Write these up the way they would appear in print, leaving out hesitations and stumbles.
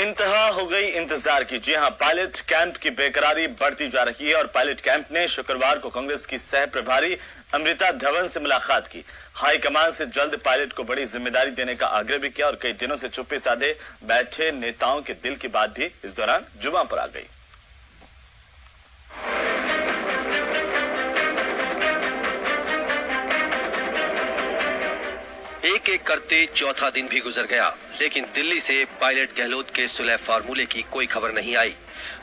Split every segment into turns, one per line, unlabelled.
इंतहा हो गई इंतजार की। जी हां, पायलट कैंप की बेकरारी बढ़ती जा रही है और पायलट कैंप ने शुक्रवार को कांग्रेस की सह प्रभारी अमृता धवन से मुलाकात की। हाईकमान से जल्द पायलट को बड़ी जिम्मेदारी देने का आग्रह भी किया और कई दिनों से चुप्पी साधे बैठे नेताओं के दिल की बात भी इस दौरान जुबान पर आ गई।
एक एक करते चौथा दिन भी गुजर गया, लेकिन दिल्ली से पायलट गहलोत के सुलह फार्मूले की कोई खबर नहीं आई।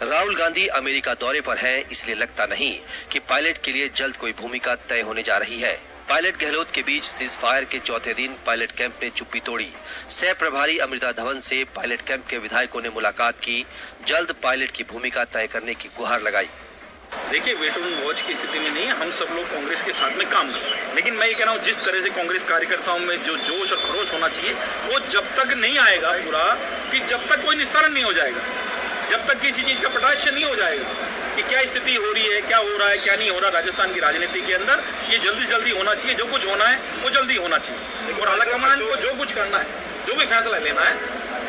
राहुल गांधी अमेरिका दौरे पर हैं, इसलिए लगता नहीं कि पायलट के लिए जल्द कोई भूमिका तय होने जा रही है। पायलट गहलोत के बीच सीज फायर के चौथे दिन पायलट कैंप ने चुप्पी तोड़ी। सह प्रभारी अमृता धवन से पायलट कैंप के विधायकों ने मुलाकात की, जल्द पायलट की भूमिका तय करने की गुहार लगाई।
देखिए, वेट एंड वॉच की स्थिति में नहीं है, हम सब लोग कांग्रेस के साथ में काम कर रहे हैं। लेकिन मैं ये कह रहा हूँ, जिस तरह से कांग्रेस कार्यकर्ताओं में जो जोश और खरोश होना चाहिए, वो जब तक नहीं आएगा पूरा, कि जब तक कोई निस्तारण नहीं हो जाएगा, जब तक किसी चीज का पटाक्ष नहीं हो जाएगा कि क्या स्थिति हो रही है, क्या हो रहा है, क्या नहीं हो रहा राजस्थान की राजनीति के अंदर, ये जल्दी से जल्दी होना चाहिए। जो कुछ होना है वो जल्दी होना चाहिए और आलाकमान को जो कुछ करना है, जो भी फैसला लेना है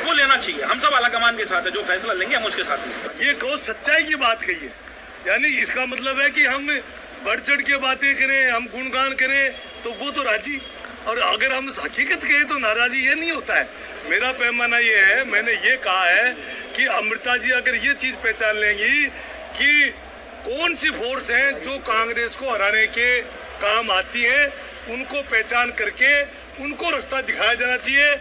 वो लेना चाहिए। हम सब आलाकमान के साथ है, जो फैसला लेंगे हम उसके साथ लेंगे।
ये बहुत सच्चाई की बात कही है, यानी इसका मतलब है कि हम बढ़ चढ़ के बातें करें, हम गुणगान करें तो वो तो राजी, और अगर हम हकीकत कहें तो नाराजी। ये नहीं होता है। मेरा पैमाना ये है, मैंने ये कहा है कि अमृता जी अगर ये चीज पहचान लेंगी कि कौन सी फोर्स हैं जो कांग्रेस को हराने के काम आती है, उनको पहचान करके उनको रास्ता दिखाया जाना चाहिए।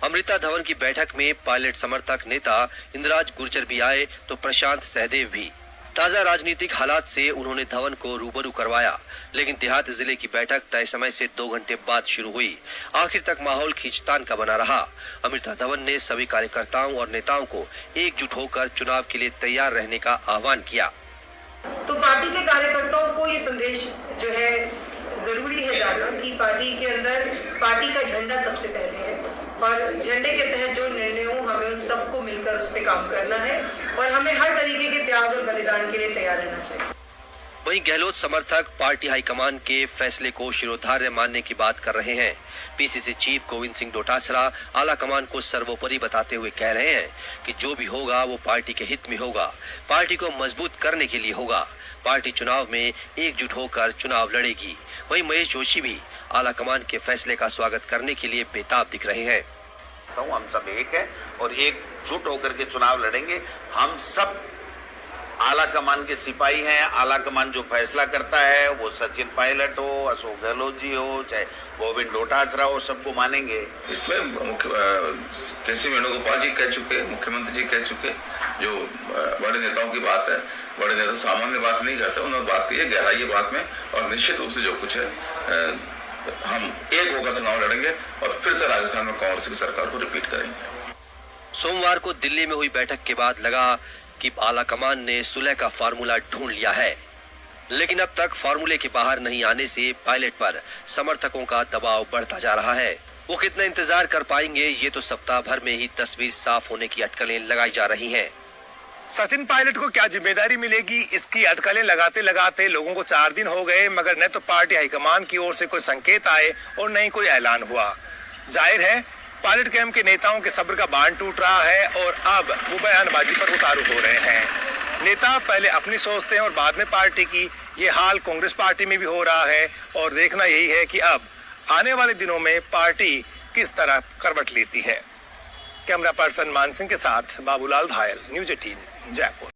अमृता धवन की बैठक में पायलट समर्थक नेता इंद्राज गुर्जर भी आए तो प्रशांत सहदेव भी। ताजा राजनीतिक हालात से उन्होंने धवन को रूबरू करवाया, लेकिन देहात जिले की बैठक तय समय से 2 घंटे बाद शुरू हुई। आखिर तक माहौल खींचतान का बना रहा। अमृता धवन ने सभी कार्यकर्ताओं और नेताओं को एकजुट होकर चुनाव के लिए तैयार रहने का आह्वान किया।
तो पार्टी के कार्यकर्ताओं को ये संदेश जो है जरूरी है जानना कि पार्टी के अंदर पार्टी का झंडा सबसे पहले है और झंडे के तहत जो निर्णय हो हमें उन सबको मिलकर उस पर काम करना है और हमें हर तरीके के त्याग और बलिदान के लिए तैयार रहना चाहिए।
वहीं गहलोत समर्थक पार्टी हाईकमान के फैसले को शिरोधार्य मानने की बात कर रहे हैं। पीसीसी चीफ गोविंद सिंह डोटासरा आला कमान को सर्वोपरि बताते हुए कह रहे हैं कि जो भी होगा वो पार्टी के हित में होगा, पार्टी को मजबूत करने के लिए होगा। पार्टी चुनाव में एकजुट होकर चुनाव लड़ेगी। वहीं महेश जोशी भी आला कमान के फैसले का स्वागत करने के लिए बेताब दिख रहे हैं।
हम सब एक है और एकजुट होकर के चुनाव लड़ेंगे। हम सब आला कमान के सिपाही हैं। आला कमान जो फैसला करता है, वो सचिन पायलट हो, अशोक गहलोत जी हो, चाहे गोविंद डोटासरा हो, सबको मानेंगे।
इसमें केसी वेणुगोपाल जी कह चुके, मुख्यमंत्री जी कह चुके, जो बड़े नेताओं की बात है, बड़े नेता सामान्य बात नहीं करते, उन्होंने बात की है गहराई बात में, और निश्चित रूप से जो कुछ है हम एक होकर चुनाव लड़ेंगे और फिर से राजस्थान में कांग्रेस की सरकार को रिपीट करेंगे।
सोमवार को दिल्ली में हुई बैठक के बाद लगा कि आला कमान ने सुलह का फार्मूला ढूंढ लिया है, लेकिन अब तक फार्मूले के बाहर नहीं आने से पायलट पर समर्थकों का दबाव बढ़ता जा रहा है। वो कितना इंतजार कर पाएंगे, ये तो सप्ताह भर में ही तस्वीर साफ होने की अटकलें लगाई जा रही हैं।
सचिन पायलट को क्या जिम्मेदारी मिलेगी, इसकी अटकलें लगाते लगाते लोगों को 4 दिन हो गए, मगर न तो पार्टी हाईकमान की ओर से कोई संकेत आए और न ही कोई ऐलान हुआ। जाहिर है पायलट कैंप के नेताओं के सब्र का बांध टूट रहा है और अब वो बयानबाजी पर उतारू हो रहे हैं। नेता पहले अपनी सोचते हैं और बाद में पार्टी की। ये हाल कांग्रेस पार्टी में भी हो रहा है और देखना यही है कि अब आने वाले दिनों में पार्टी किस तरह करवट लेती है। कैमरा पर्सन मान सिंह के साथ बाबूलाल धायल, न्यूज़ 18 जयपुर।